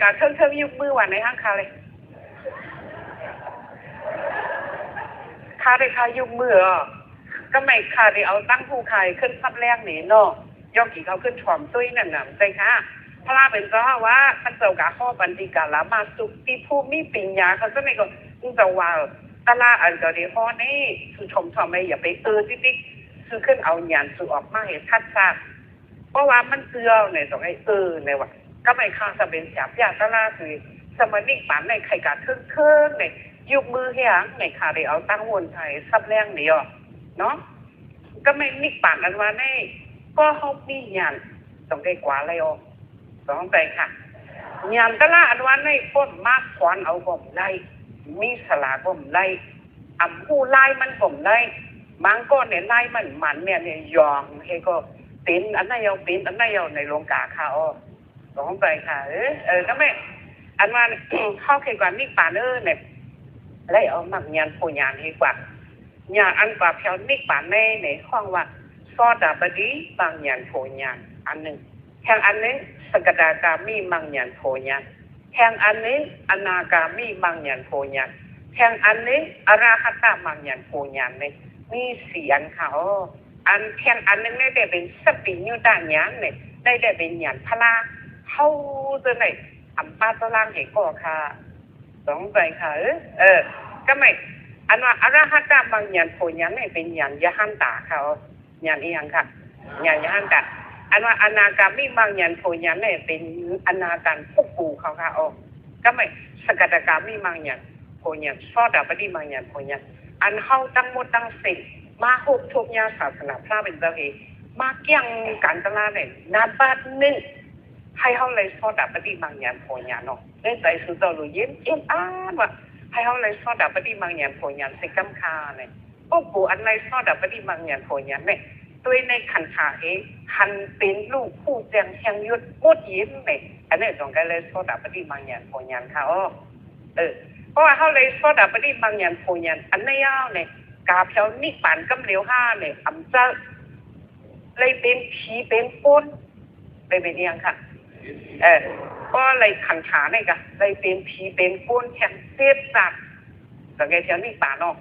การเทิงยุบมือวันในห้างคาเลยคาได้คายุบมือก็ไม่คาได้เอาตั้งผู้ใครขึ้นซับแรงหนีเนาะย่อกี่เขาขึ้นถ่อมตุ้ยนั่นน่ะใจค่ะพระเป็นก็ว่าท่านเจ้ากาข้อบันติกาละมาสุที่ผู้มีปัญญาเขาจะไม่ก็จะว่าตลาอันก็ดีข้อนี้คือชมไม่อย่าไปจิ๊กคือขึ้นเอาหยานสู่ออกมาเห็นทัดซาเพราะว่ามันเกลือเนี่ยต้องให้เนี่ยว่าก็ไม่ค่าจะเป็นแสบยาตลาคือสมัยนี้ป่านในใครการเทิงเนี่ยยุบมือเฮียงในคาได้เอาตั้งวนไทยซับแรงเดียวเนาะก็ไม่นิกป่านอันว่าในก็เขามีหยานต้องได้กว่าอะไรอ๋อต้องไปค่ะหยานตลาอันว่าในพ้นมากขวานเอาบ่มไล่มีสลาบ่มไล่อ่ำผู้ไล่มันบ่มไล่บางก้อนเนี่ยไล่มันเนี่ยยองให้ก็เป็นอันนั้นยาวเป็นอันนั้นยาวในโรงกาค่ะอ๋อต้องไปค่ะก็ไม่อันว่าเข้าเกี่ยวกับนิกป่านเนี่ยไล่เอามักหยานผู้หยานให้กว่าหยานอันกว่าแถวนิกป่านในห้องว่าซอดาบดีบางหยานผู้หยานอันหนึ่งแห่งอันนี้สกดากามีมังหยานโพญานแห่งอันนี้อนาคามีมังหยานโพญานแห่งอันนี้อราคตามังหยานโพญานเนี่ยมีเสียงเขาอันแห่งอันนึงได้เป็นสปิญญุตาหยานเนี่ยได้เป็นหยานพลาเข้าจะไหนอัมปาตะลางเหกก็ค่ะสองใจค่ะก็ไม่อันว่าอราคตามังหยานโพญานเนี่ยเป็นหยานยะหันตาเขาหยานอีหยังค่ะหยานยะหันตาอันว่าอนาคามีมังหยันโพญานเนี่ยเป็นอนาการพวกปูเขาค่ะก็ไม่สกัดกามีมังหยันโพญานซอดาปฏิมังหยันโพญานอันเฮาตั้งหมดตั้งสิ่งมาหกทุกญาศาสนาพระเป็นเจ้าเองมาเกี่ยงกันตลาดเนี่ยนาบาดนึงให้เฮาเลยซอดาปฏิมังหยันโพญานเนาะได้ใจสุดเจ้ารู้เย็นอ่านว่าให้เฮาเลยซอดาปฏิมังหยันโพญานสิกำคาเนี่ยพวกปูอันไรซอดาปฏิมังหยันโพญานเนี่ยตัวในขันขาหันเป็นลูกผู้แจงแห่งยุทธโคตรยิ้มเนี่ยอันนี้ตรงกันเลยโซดาปฏิมังยันโพยันค่ะเพราะว่าเขาเลยโซดาปฏิมังยันโพยันอันนี้ยาวเนี่ยกาเพียวนิปานกำเหลียวห้าเนี่ยอำเจ้าเลยเป็นผีเป็นป้นเลยเป็นยังค่ะก็เลยขันขาเนี่ยก็เลยเป็นผีเป็นป้นแห่งเทพสัตว์ตรงกันเพียวนิปานเนาะ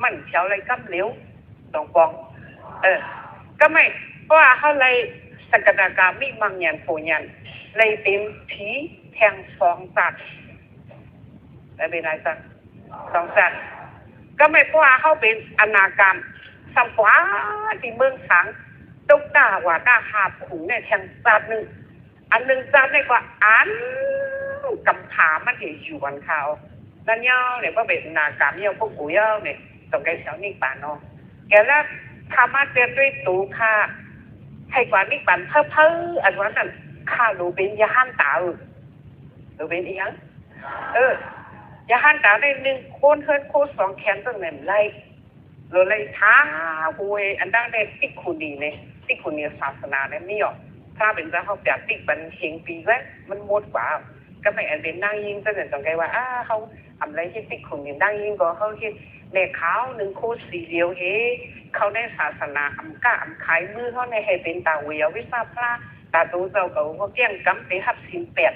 มันเพียวเลยกำเหลียวตรงปองก็ไม่เพราะว่าเขาเลยสกดากามีมังยันโพยันเลยเป็นผีแทงสองสัตว์ได้เป็นไรสักสองสัตว์ก็ไม่เพราะว่าเขาเป็นอนาคามสัมปวาที่เมืองสังตุกตาว่าตาหาผูงเนี่ยแทงสัตว์หนึ่งอันหนึ่งสัตว์เนี่ยก็อันกำขามันเห็นอยู่วันเขานั่นเย้าเนี่ยว่าเป็นอนาคามเย้าพวกกูเย้าเนี่ยต้องการเสานิป่าเนาะแกแล้วธรรมะเจด้วยตูค่ะให้กว่านิปันเพ้ออันว่านั่นข้ารู้เป็นยาหันตารู้เป็นอีหยังยาหันตาได้หนึ่งโคนเฮิร์นโคสองแขนตั้งแต่ไรเราเลยท้าหวยอันดังได้ติ๊กคุณดีเนี่ยติ๊กคุณเนี่ยศาสนาเนี่ยนี่หรอถ้าเป็นเจ้าเขาแบบติ๊กบันเฮงปีไว้มันหมดกว่าก็ไม่อันเป็นนั่งยิงตั้งแต่ตรงไกลว่าเขาอะไรที่ติ๊กคุณเนี่ยนั่งยิงก็เขาที่เด็กขาวหนึ่งโคสีเดียวเขาในศาสนาอำก้าอำขายมือเขาในให้เป็นตาเวียวิสาพระตาตูเจ้าเขาเกี่ยงกำไปหับสินแปด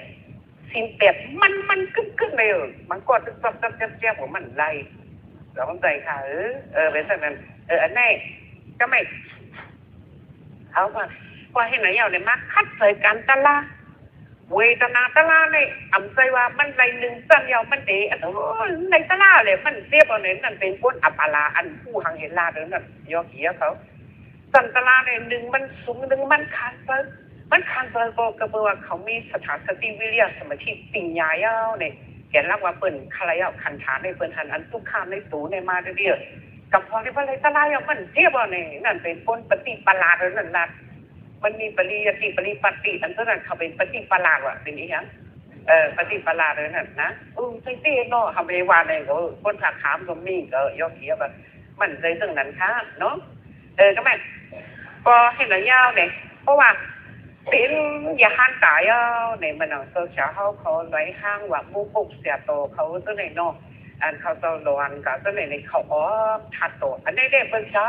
มันกึ่งเลยมันก็จับเจ้าของมันไล่เราเข้าใจค่ะเป็นสักนั้นอันนี้ก็ไม่เอาว่าให้ไหนเอาเนี่ยมาคัดใส่การตลาดเวทนาตลาดเลยอำใจว่ามันไรหนึ่งจันยาวมันเดะในตลาดเลยมันเรียบเอาเนี่ยนั่นเป็นก้นอัปลาอันผู้หังเห็นลาเดินนั่นยอเกียเขาจันตลาดเนี่ยหนึ่งมันสูงหนึ่งมันคานเปิลก็กระเบื้องเขามีสถานสติวิริยะสมาธิปิญญาเย้าเนี่ยเขียนรับว่าเปิ่นคลายขันฐานในเปิ่นหันอันทุกข้ามในตูในมาเรื่อยๆกับพอที่ว่าไรตลาดมันเรียบเอาเนี่ยนั่นเป็นก้นปฏิปลาเดินนั่นละมันมีปริยติปริปัติอันนั้นเขาเป็นปฏิปลาว่ะเป็นอย่างนี้ปฏิปลาเลยนั่นนะใช่เต้เนาะทำไปวานเลยก็คนถามก็มีก็ยกเขียแบบมันใจตึงนั้นค่ะเนาะก็แม่ก็ให้ระยะเนี่ยเพราะว่าเป็นยาหันตายเนี่ยมันเอาโซเชียลเขาไว้ห้างว่ามุกเสียโตเขาตัวไหนเนาะอันเขาจะรอนกับตัวไหนในเขาทัดโตอันนี้ได้เป็นช้า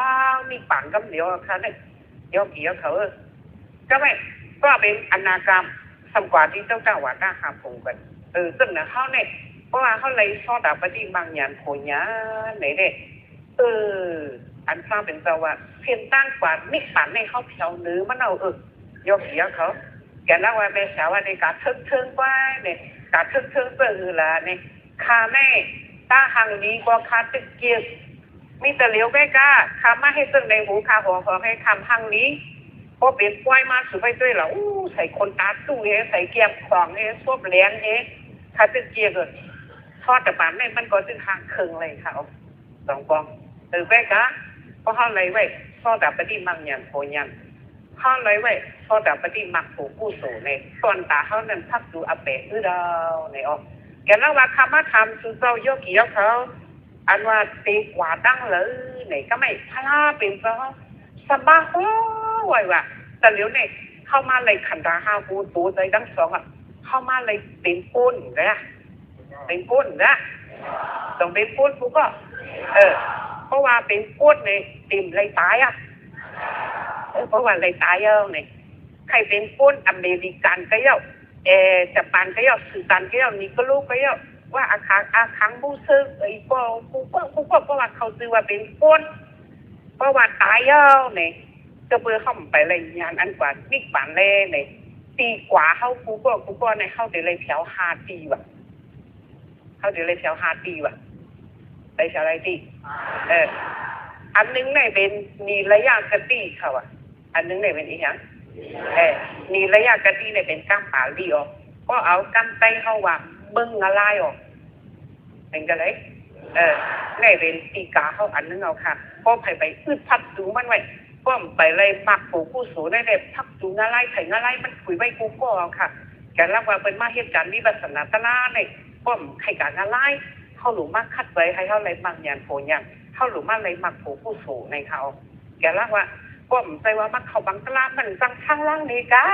มีปั่นกำเดียวค่ะเนี่ยยกเขียเขาก็ไม่ก็เป็นอนาคาม ทำกว่าที่เจ้าเจ้าว่าก้าหาผงกันซึ่งนะเขาเนี่ยเพราะว่าเขาเลยซอดาปฏิบางอย่างโผญาไหนเด็กอันฟ้าเป็นเจ้าว่าเพียงตั้งกว่านิสันในเขาเพียวเนื้อมันเอายกเสียเขาแกน่าว่าแม่สาวว่าในการเทิงไว้เนี่ยการเทิงเปิดละเนี่ยคาแม่ตาหังนี้ก็คาตึกเกียร์มีแต่เลี้ยวใกล้ๆคามาให้ตึงในหูคาหัวขอให้คำหังนี้พอเป็นป่วยมาสุดไปด้วยแล้วใส่คนตาตู้เฮใส่เกียร์ของเฮซวบแรงเฮคาตึกเกียร์ก็ทอดแต่ปานในมันก็ตึงทางเคิงเลยค่ะสองกองใกล้ๆเพราะเขาเลยไว้ซอดับปฏิมังยันโพยันเขาเลยไว้ซอดับปฏิมักผูผู้สูในส่วนตาเขานั้นพักดูอาเปะหรือเราในออกแกนั่งว่าคำว่าทำสุเจ้าโยกีแล้วเขาอันว่าตีกว่าตั้งเลยไหนก็ไม่พลาเป็นเพราะสบายไว้ว่ะแต่เดี๋ยวเนี่ยเข้ามาเลยขันตาห้าปูตูใจทั้งสองอ่ะเข้ามาเลยเป็นปุ้นเลยเป็นปุ้นนะต้องเป็นปุ้นปุ๊ก็เพราะว่าเป็นปุ้นเนี่ยติ่มเลยตายอ่ะเพราะว่าเลยตายเนี่ยใครเป็นปุ้นอเมริกันก็เยอะญี่ปุ่นก็เยอะสุดันก็เยอะนี่ก็รู้ก็เยอะว่าอาคังบูซึไอ้พวกเพราะว่าเขาซื้อว่าเป็นปุ้นเพราะว่าตายเยอะเนี่ยก็เบื่อเข้าไปเลยงานอันกว่านิกปันเลยเนี่ยตีกว่าเขากูก็ในเขาเดี๋ยวเลยแถวฮาตีว่ะเขาเดี๋ยวเลยแถวฮาตีว่ะไปแถวอะไรตีอันนึงเนี่ยเป็นนีระยะกะตีเขาอ่ะอันนึงเนี่ยเป็นอีหยังนีระยะกะตีเนี่ยเป็นก้ามป่าลีออกก็เอาก้ามไตเขาว่าเบิ้งอะไรออกเป็นกันเลยเนี่ยเป็นตีกาเขาอันนึงเอาค่ะก็ไปอึดพัดดูมันไว้ก็ไปเลยมักผูผู้สูงได้เลยพักดูอะไรไถ่อะไรมันคุยไว้กูก็เอาค่ะแกรับว่าเป็นมาเหตุการณ์วิบัติศาสตร์เนี่ยก็ใครการอะไรเขาหลุมมากคัดไว้ให้เขาเลยบางอย่างโผล่อย่างเขาหลุมมากเลยมักผูผู้สูงในเขาแกรับว่าก็ใจว่ามักเขาบางตลาดมันจังข้างล่างนี่กั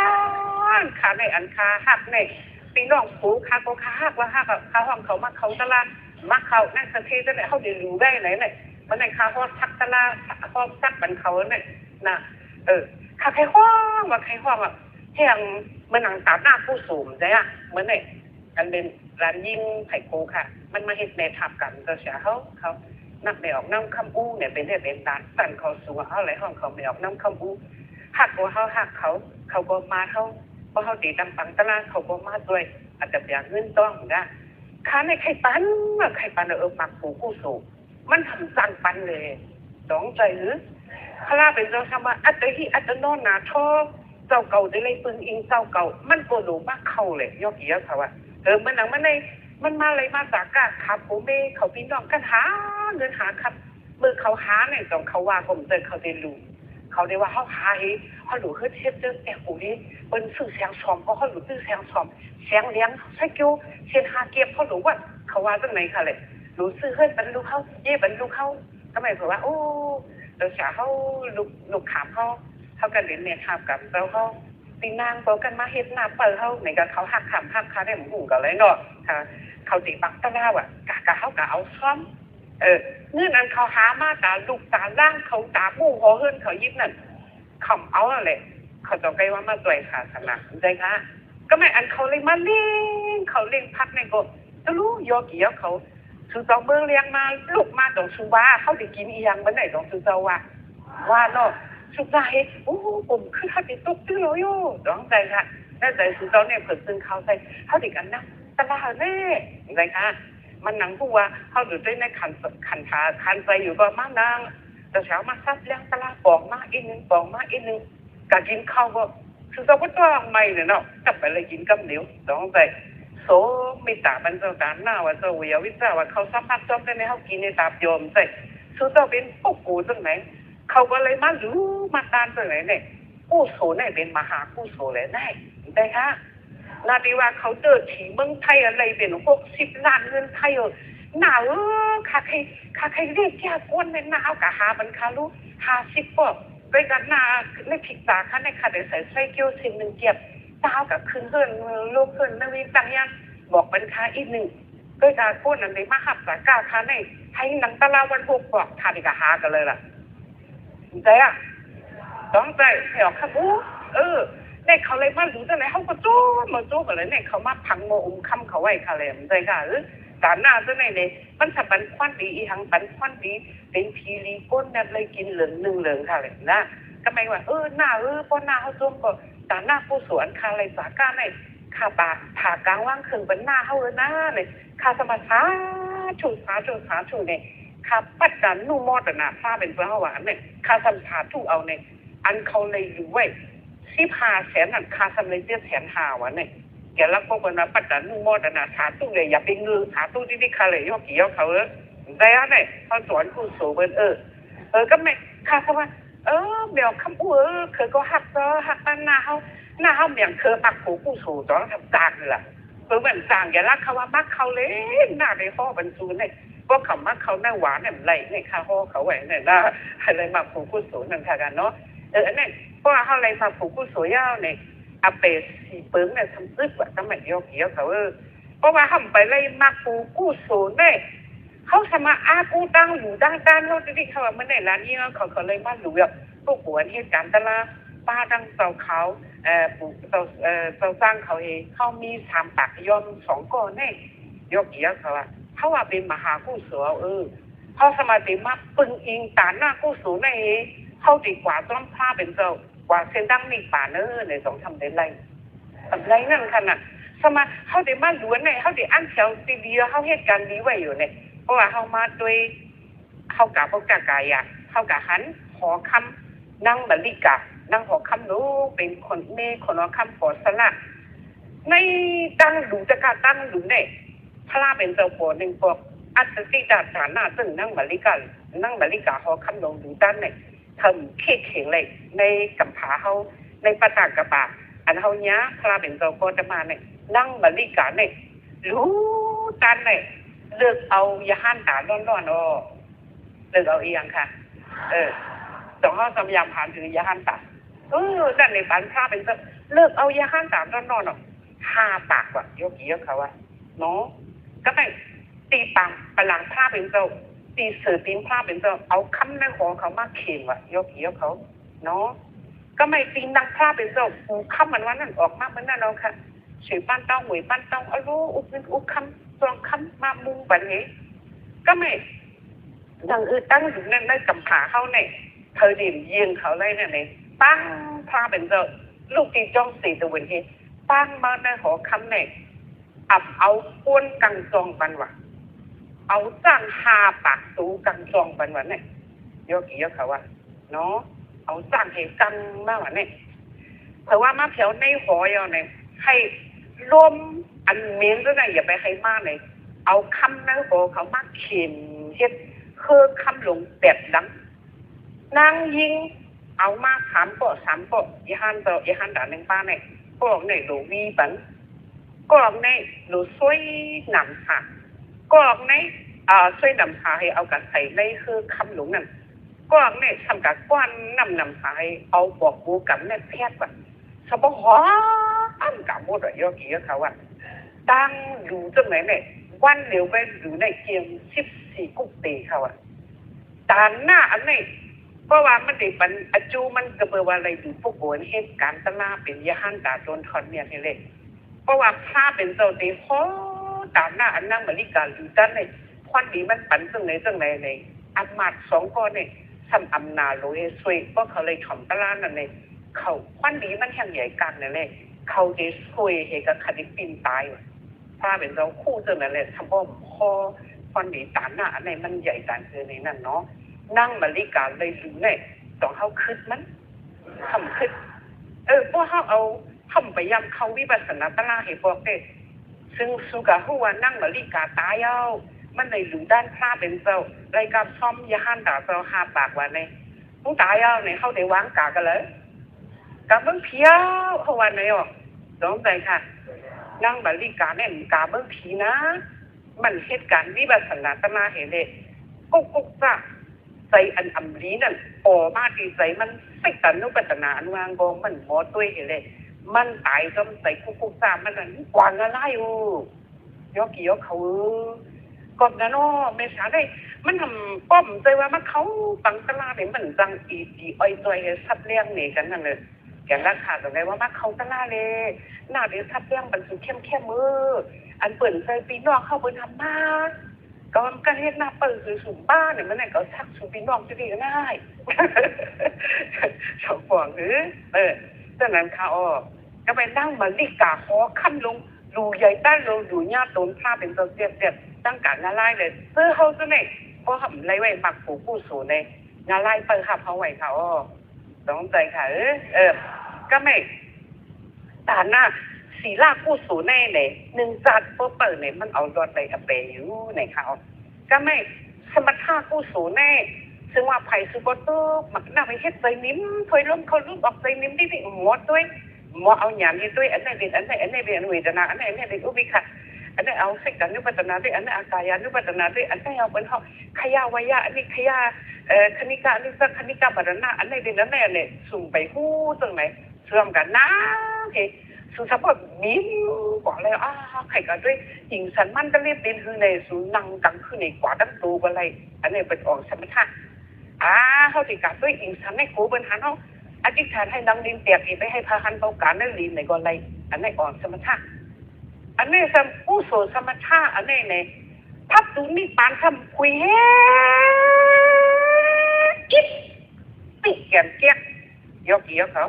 นขาในอันคาหักเนี่ยปีน้องผูคาโกคาหักว่าหักคาห้องเขามักเขาตลาดมักเขานั่งสะเทได้เลยเขาเดี๋ยวรู้ได้ไหนเนี่ยมันในคาฮอดทักตลาดฮอดซักบันเขาเนี่ยนะข้าใครห้องว่าใครห้องอ่ะแห่งเมื่อหนังตาหน้าผู้สูงใช่อ่ะเหมือนเนี่ยอันเป็นร้านยิ่งไผ่โกค่ะมันมาเห็นในทับกันก็เสียเขานักไม่ออกน้ำคำอู้เนี่ยเป็นเนี่ยเป็นร้านสั่นเขาสูงเขาอะไรห้องเขาไม่ออกน้ำคำอู้หักว่าหักเขาก็มาเขาเพราะเขาตีดังปังตลาดเขาก็มาด้วยอาจจะอย่างเงินต้องนะค้าในไข่ปันปักผู้สูงมันทำสั่งปันเลยสองใจหรือคลาเป็นเจ้าคำว่าอัตติอัตโนนาทอเจ้าเก่าได้เลยปึงอิงเจ้าเก่ามันโกดูมากเข้าเลยยกเยอะเขาว่ามันหนังมันในมันมาเลยมาจากกาขับโอเมเขาพี่น้องกันหาเงินหาครับมือเขาหาเนี่ยต้องเขาว่าผมเจอเขาได้รู้เขาได้ว่าเขาหาเขาหลุดเฮ็ดเจอแต่หูนี้เป็นสื่อเสียงซอมก็เขาหลุดสื่อเสียงซอมเสียงเลี้ยงใช้กิ้วเชียนหาเก็บเขาหลุดว่าเขาว่าจังไหนค่ะเลยรู้สื่อเฮ้ยบรรลุเขาเย่บรรลุเขาทำไมเพราะว่าโอ้เราฉาเขาลุกขามเขากันเรียนเนี่ยขับกับเราเขาตีนางโตกันมาเฮ็ดหน้าเปิดเขาเหมือนกับเขาหักขำหักขาได้หมู่กันเลยเนาะค่ะเขาตีปักตะล่าอ่ะกะเขากะเอาซ้อมเงื่อนอันเขาหามากะลูกตาล่างเขาตาผู้หัวเฮิรนเขายิบนั่นขำเอาอะไรเขาจะไปว่ามาด้วยศาสนาใจค่ะก็ไม่อันเขาเลยมาเลี้ยงเขาเลี้ยงพักในก็จะรู้ยอกี่ยอเขาคือเจ้าเมืองเลี้ยงมาลูกมาต้องชูว่าเขาได้กินอีหยังมันไหนต้องคือเจ้าว่าเนาะสุดท้ายโอ้ผมคือเขาติดตุ๊กตื้อเลยอยู่ร้องใจค่ะแน่ใจคือเจ้าเนี่ยเผิดซึ่งเขาใส่เขาติดกันนะตลาดแน่ใจค่ะมันหนังผู้ว่าเขาอยู่ด้วยในขันใจอยู่ก็มากนางแต่เช้ามาซัดเลี้ยงตลาดปองมากอีกนึงกะกินข้าวก็คือเจ้าก็ต้องไม่เนี่ยเนาะกลับไปเลยกินกับเหนียวร้องใจโสมีตาบรรเจ้าตาหน้าว่าเจ้าวิวิจารว่าเขาสัมผัสจอมได้ไหมเขากินในตาโยมใส่คือเจ้าเป็นพวกกูจังไหนเขาก็เลยมารู้มาดานจังไหนเนี่ยกู้โสเนี่ยเป็นมหากู้โสเลยได้ค่ะนาดีว่าเขาเจอถีเมืองไทยอะไรเป็น60 ล้านเงินไทยหนาวค่ะใครเรียกแก่ก้นในหนาวกะหาบันคารู้50ปอกไปกันหน้าในผิดตาค่ะในค่ะเดี๋ยวใส่เกี๊ยวชิ้นหนึ่งเก็บดาวกับคืนเฮินลูกเฮินนวีตังยังบอกบรรคาอีกหนึ่งก็จะพูดนั่นเลยมาหับสากาค่ะในให้หนังตะลาวันพวกบอกทานกับหากันเลยล่ะใจอ่ะต้องใจเหรอครับใน เนี่ยเขาเลยมารู้จังไหนเขาก็โจ้มาโจ้กันเลยเนี่ยเขามาพังโมอุ้มคำเขาไว้ค่ะเลยมันใจค่ะการหน้าจังไหนเนี่ยมันจะบันควันดีอีหังบันควันดีเป็นพีรีก้นเนี่ยเลยกินเหลืองหนึ่งเหลืองค่ะเลยนะก็ไม่ว่าหน้าป้อนหน้าเขาโจ้ก็การหน้าผู้สวนค่ะอะไรสาการเนี่ยค่ะปากผ่ากลางว่างคืนเป็นหน้าเขาเลยนะเนี่ยค่ะสมาสาชูเนี่ยค่ะปัดกันนู่มอดนะผ้าเป็นเพื่อหวานเนี่ยค่ะสัมผัสถูกเอาเนี่ยอันเขาเลยอยู่ไว้15,000นั่นค่าสำเร็จ7,500วันเนี่ยแกรับพวกมันปัดดันนู่มอดนะสาตู้เลยอย่าไปงือสาตู้ที่ค่าเลยยกกี่ยกเขาได้เนี่ยเขาสอนคู่สูงก็ไม่ค่าสว่าเดี๋ยวคำพูดเคยก็หักตั้งหน้าเขาเบี่ยงเคยปักผูคู่สูงตอนทำจางเลยล่ะเหมือนจางอย่ารักเขาว่ามักเขาเลยหน้าในห้อบรรจุเนี่ยก็คำมักเขาหน้าหวานเนี่ยไรเนี่ยค่าห้อเขาไหวเนี่ยนะอะไรมาผูคู่สูงนั่นค่ะกันเนาะเนี่ยเพราะว่าเขาเลยมาผูกกู้สวยยาวเนี่ยอาเปสีเปิ้งเนี่ยทำซึกว่าทำไมยกเกี่ยวเขาเพราะว่าทำไปเลยมาผูกกู้สวยเนี่ยเขาสมาอากูตั้งอยู่ตั้งด้านเขาจะที่เขาว่าเมื่อไหร่ร้านนี้เขาเลยมาหลุยพวกหัวเหตุการณ์ตลาดป้าดังเสาเขาปลูกเสาสร้างเขาเองเขามี3 ปากยอม2 ก้อนเนี่ยยกเกี่ยวเขาว่าเขาว่าเป็นมหากู้สวยเขาสมาธิมาปึงอิงตาหน้ากู้สวยเนี่ยเขาดีกว่าต้นผ้าเป็นเจ้ากว่าเส้นดังนี่ป่าในสองทำได้ไรอะไรนั่นขนาดสมาเขาได้มาล้วนเนี่ยเขาได้อันเชียวดีๆเขาเหตุการณ์ดีไว้อยู่เนี่ยเพราะว่าเขามาด้วยเขากะพวกกากายเขากะหันหอคำนั่งบริกะนั่งหอคำรู้เป็นคนเมฆคนหอคำปอดสละในตั้งดูจะการตั้งดูเนี่ยพระเป็นเจ้าปอหนึ่งปอกอัศติดาฐานะซึ่งนั่งบริกะหอคำลงดูด้านเนี่ยทำเข่งเลยในกัมผาเขาในปะตากระบะอันเขาเนี้ยพระเป็นเจ้าก็จะมาเนี่ยนั่งบริกาเนี่ยรู้ตันเนี่ยเลือกเอายาห้านตาร้อนๆเลือกเอาเองค่ะสองห้องสมยามผ่านถือยาห้านตาด้านในบ้านพระเป็นเจ้าเลือกเอายาห้านตาร้อนๆ5 ปากว่ะยกกี่ยกเขาว่าเนาะก็ไม่ตีปังพลังพระเป็นเจ้าตีเสือตีนผ้าเป็นเจ้าเอาคำในหัวเขามาเขียนว่ะยกเกี่ยวเขาเนาะก็ไม่ตีนักผ้าเป็นเจ้าอูคำมันว่านั่นออกมาเหมือนนั่นเราค่ะสือปั้นเต้าหวยปั้นเต้ารู้อุคำตรงคำมามุงแบบนี้ก็ไม่ดังตั้งอยู่นั่นได้กำผาเขาเนี่ยเธอดิ่มเยียงเขาเลยเนี่ยปั้งผ้าเป็นเจ้าลูกตีจ้องสีตะวันเฮปั้งมาในหัวคำเนี่ยเอาป้วนกังจองบันว่ะเอาจ้าง5 ปากตูกังจองบันวันเนี่ยยกกี่ยกเขาว่าเนาะเอาจ้างให้กังมากวันเนี่ยเพราะว่ามาแถวในหอยเนี่ยให้รวมอันเม้นด้วยนะอย่าไปให้มากเลยเอาคำในหอเขามาเขียนเฮ็ดคือคำหลงแบบดังนางยิงเอามา3 ปอยี่ห้านด่าหนึ่งป้าเนี่ยก็เนี่ยดูวีบันก็เนี่ยดูช่วยนำค่ะก็เนี่ยช่วยนำหาให้เอากระใส่ในคือคำหลงนั่นก็เนี่ยทำกับก้อนนำหาให้เอาบอกกูกับแม่แพทย์ว่าสมองอันกับหมดเลยกี่เขาว่าตั้งดูจังไหนเนี่ยวันเหลียวไปอยู่ในเกม14 กุ๊กตีเขาว่าตาหน้าอันนี้เพราะว่ามันได้เป็นอจูมันกระเบอว่าอะไรอยู่พวกโอนเหตุการณ์ตลาเป็นยาหันตาโดนทอนเนี่ยนี่เลยเพราะว่าผ้าเป็นเจ้าตีโคตาหน้าอันนั่งบริการอยู่ด้านในควันนี้มันปั่นจังไหนเลยอามาด2 ก้อนเนี่ยทำอำนาจโลยสวยก็เขาเลยถ่อมตลาดนั่นเลยเขาควันนี้มันแห่งใหญ่กันนั่นเลยเขาจะสวยเหตุกับคดีปีนตายผ้าเป็นเจ้าคู่จังนั่นเลยทำบ่มคอควันนี้ตาหน้าอันไหนมันใหญ่กันคือในนั่นเนาะนั่งบริการเลยหรือเนี่ยต้องเขาคืดมันทำคืดพวกเขาเอาทำไปยำเขาวิปัสสนาตลาดให้พวกเด็กซึ่งสุกาหัวนั่งบริการตายเอามันในหลูด้านผ้าเป็นเจ้ารายการซ่อมยาหันตาเจ้า5 ปากวันในต้องตายเอาในเขาได้วางกากันเลยกาเบิ้งเพียวเขาวันไหนอ่ะสองใจค่ะนั่งบริการเนี่ยกาเบิ้งผีนะมันเหตุการณ์วิปัสสนาตลาดเห็นเลยกุ๊กจ้ะใจอันอำลีนั่นโอมาดีใจมันสิตันนุปัตนาอันวางกองมันหมอตัวเห็นเลยมันตายจนใจกุ๊กจ้ะมันนั่นกวางอะไรยกกี่ยกเขาก่อนนะเนาะเมษาได้มันทำป้อมใจว่ามันเขาตังตลาดเนี่ยมันจังอีอ้อยจอยซับเลี้ยงเนี่ยกันนั่นเลย แกราคาตรงไหนว่ามาเขาตะล่าเลยหน้าเดี๋ยวทับเรื่องบรรจุเข้มมืออันเปิ่นใจปีนอกเข้าเปิ่นทำมาก็การเฮ็ดหน้าเปิ่นคือสูงบ้านเนี่ยมันไหนก็ทักสูงปีนอกจะดีก็ได้ชาวฟองดังนั้นเขาก็ไปนั่งมาลิกาขอขั้นลงดูใหญ่ต้านลงดูญาติโดนผ้าเป็นตัวเจ็บตั้งการงานไล่เลยเพื่อเขาจะเนี่ยเพราะทำไรไว้ปักผูกู้สูในงานไล่เปิดขับเขาไหวเขาต้องใจค่ะก็ไม่ตาหน้าสีลากกู้สูในเนี่ยหนึ่งจัดเปิดเนี่ยมันเอารถไปอเปอยู่ในเขาก็ไม่สมรรถะกู้สูในซึ่งว่าไผ่สุโขทัยมักน่าไปเฮ็ดใจนิ่มถอยล้มเขาลุกออกใจนิ่มได้หมดด้วยหมอเอาหยามนี่ด้วยอันไหนเป็นอันไหนเป็นเวทนาอันไหนเป็นอุเบกขาอันไหนเอาสิกานุปัฏนาด้วยอันไหนอากายานุปัฏนาด้วยอันไหนเอาเป็นเขาขยาวายะอันนี้ขยาคณิกาอันนี้คณิกาบารณะอันไหนเป็นอันไหนเนี่ยสุ่มไปหู้ตรงไหนเสื่อมกันนะเฮ้สุสานมีบอกเลยใครก็ด้วยหญิงสันมันก็เรียบเป็นคือในสุนังกังคือในกว่าตั้งตัวอะไรอันนี้เป็นออกสมถะเขาติดกับด้วยหญิงสันในกูเป็นหันเขาอธิษฐานให้ดังดินเตียกไปให้พาหันเบาการนั่นลีนในก่อนไรอันนี้อ่อนสมถะอันนี้สมผู้โสสมถะอันนี้เนี่ยทับดูนี่ปานทำคุยเฮ้กิ๊บปิดแกนเกียกยกเกี่ยวเขา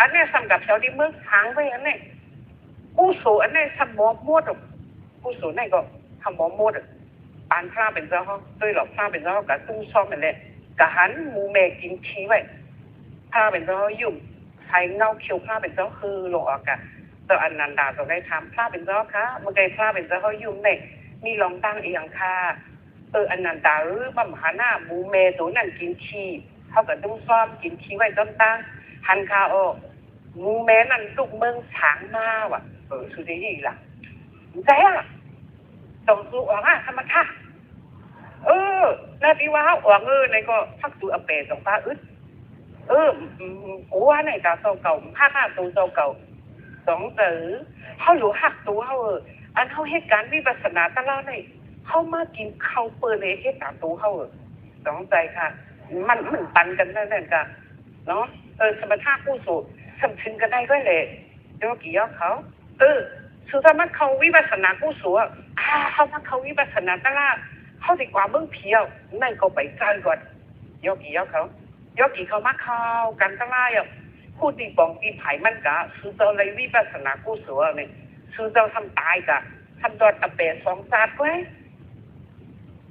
อันนี้สำหรับชาวที่เมืองทางไว้อันนี้ผู้โสอันนี้ทำหมอมดผู้โสนี่ก็ทำหมอมดปานพระเป็นเจ้าเขาด้วยหลอกพระเป็นเจ้ากับตู้ซ่อมนั่นแหละกับหันมูเมกินชีไว้พระเป็นเจ้ายุ่งใช้เงาเขียวพระเป็นเจ้าคือหลอกกันแต่อันนันดาต้องได้ถามพระเป็นเจ้าค่ะเมื่อไงพระเป็นเจ้าเขายุ่งเนี่ยมีลองตั้งเอียงค่ะอันนันดาหรือบัมหาหน้ามูเมตัวนั่นกินชีเท่ากับตู้ซ่อมกินชีไว้ต้นตั้งหันคามูเมนั่นลูกเมืองช้างมาว่ะสุดที่ล่ะใจต้องสู้ออกธรรมชาตินาทีว่าออกในก็พักตัวอเปสองป้ากูว่าในกาเก่า5ตัวเก่า2ตือเขาอยู่หักตัวเขาอันเขาเหตุการณ์วิปัสสนาตลอดเลยเขามากินข้าวเปิดเลยเหตุการณ์ตัวเขาสองใจค่ะมันปันกันนั่นกันเนาะสมถะผู้สูสมถึงกันได้ด้วยเลยเดี๋ยวกี่ยอเขาสุดท้ายมันเขาวิปัสสนาผู้สูเขามาเขาวิปัสสนาตลอดเขาดีกว่าเบื้องเพียวนั่นก็ไปใจก่อนยกกี่ยกเขามาเข้ากันตั้งไล่ผู้ตีปองตีไผ่มันกะซื้อเจ้าเลยวิปัสสนากู้สัวเนี่ยซื้อเจ้าทำตายกะทำดอดอเปะ2 จานไว้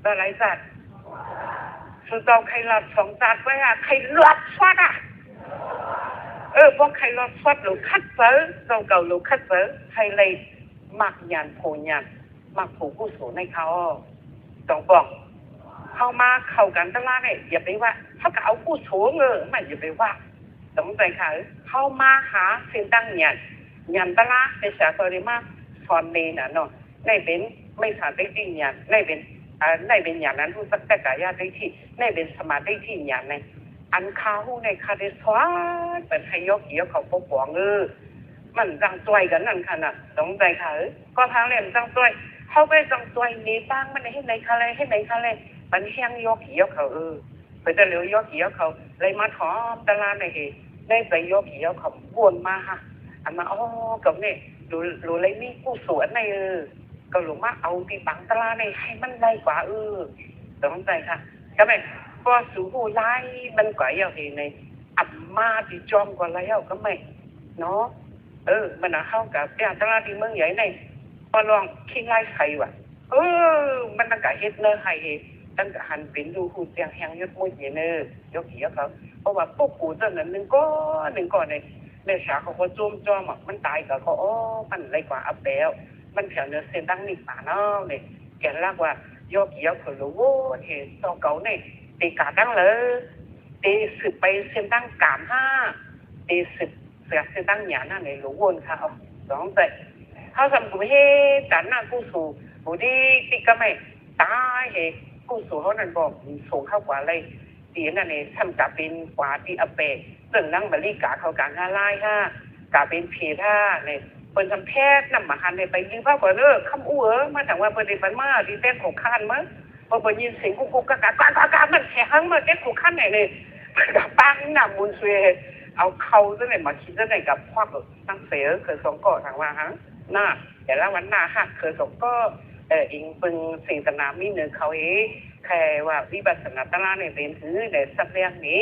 อะไรจัดซื้อเจ้าใครหลอด2 จานไว้ใครหลอดฟอดพวกใครหลอดฟอดหรือคัดเสือเจ้าเก่าหรือคัดเสือใครเลยมักยันโผยันมักผูกู้สัวในเขาต้องบอกเข้ามาเข้ากันตลาดเนี่ยอย่าไปว่าเขาก็เอากู้สูงไม่อย่าไปว่าต้องใจค่ะเข้ามาหาเส้นตั้งยันตลาดในสากลมาสอนเมน่ะเนาะในเป็นไม่สาได้ที่ยันในเป็นยันนั้นรู้สักแต่กายาได้ที่ในเป็นสมาได้ที่ยันในอันข้าวในคาเดสวาเป็นให้ยกเกี่ยวเขาปกป้องมันจังจ่วยกันนั่นค่ะน่ะต้องใจค่ะก็ทางเรียนจังจ่วยเขาไปจังจ่วยนี้บ้างมันให้ไหนคะเลยมันแห้งยกเกี่ยวเขาไปแต่เร็วยกเกี่ยวเขาเลยมาถอมตลาดในได้ไปยกเกี่ยวเขาวนมาค่ะอันมากับเนี่ยรู้เลยมีผู้สวนในก็หลงมาเอาที่บังตลาดในให้มันได้กว่าต้องใจค่ะก็ไม่ก็สูหูไล่มันกว่าอย่างในอับมาที่จอมกว่าแล้วก็ไม่เนาะมันเข้ากับตลาดที่เมืองใหญ่ในพอลองขี้ไล่ใครวะมันตั้งแต่เฮ็ดเนอใครตั้งแต่หันเป็นดูหูเสียงแหงยศมุ้ยเนอยกเหี้ยเขาเพราะว่าพวกกูตอนนั้นหนึ่งก้อนในสาเขาจมจอมมันตายกับเขามันไรกว่าอับแล้วมันแถวเนื้อเส้นตั้งนี่ป่าเนาะเนี่ยแกลากว่ายกเหี้ยเขารู้ว่าเห็นตอเก่าเนี่ยตีกาตั้งเลยตีสืบไปเส้นตั้งกาม5ตีสืบเสียเส้นตั้งหยาหน้าในหลวงวนเขาสองแต่เขาทำกูเฮกันหน้ากู้สู่กูดีติก็ไม่ตายเฮกู้สู่เขานั่นบอกส่งเข้ากว่าเลยตีนั่นเองทำกับเป็นกว่าที่อเปะซึ่งนั่งบริกาเขาการงานไล่กาเป็นเพท่าเนี่ยเป็นทำแพทย์นำมาหันไปยืมผ้ากว่าคำอู้มาถึงว่าเป็นปันมาที่เต้นของข้านมั้งพอยินเสียงกุกกะมันแข็งมันเต้นของข้านไหนเลยกับปังหน้ามุนเสวย เอาเขาจะไหนมาคิดจะไหนกับควักตั้งเสียเคยสองก่อทางว่าฮะหน้าแต่ละวันหน้าหักเคยสองก็อิงปึงสิ่งสนามมีเนื้อเขาแค่ว่าวิบัติสนาตลาดในเป็นถือในสัปดาห์นี้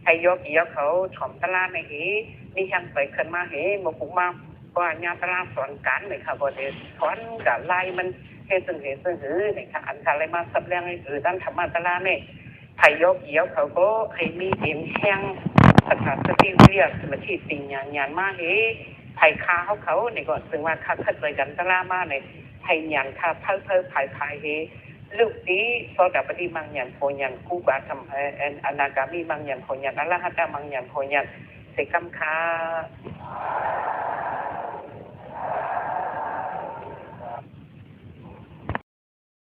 ให้ยกเกี่ยวเขาถ่อมตลาดในนี่ช่างไปขึ้นมามาปลูกมาว่าญาตลาดสอนการเลยค่ะบ่ได้ถอนกับลายมันเฮ็ดซึ่งหือในค่ะอันอะไรมาสัปดาห์นี้ด้านธรรมะตลาดนี่ให้ยกเกี่ยวเขาก็ให้มีเห็นแห้งสถานสติเรียกสมาธิติญาณมาไผ่ค้าเขาในก่อนซึ่งว่าค้าคัดเลยกันตลาดมาในไผ่ญาณค้าเพิ่มไผ่ลูกนี้โซดาปฏิมังยันโพยันกูบาทำอนากามีมังยันโพยันอรหัตมังยันโพยันเสกัมคา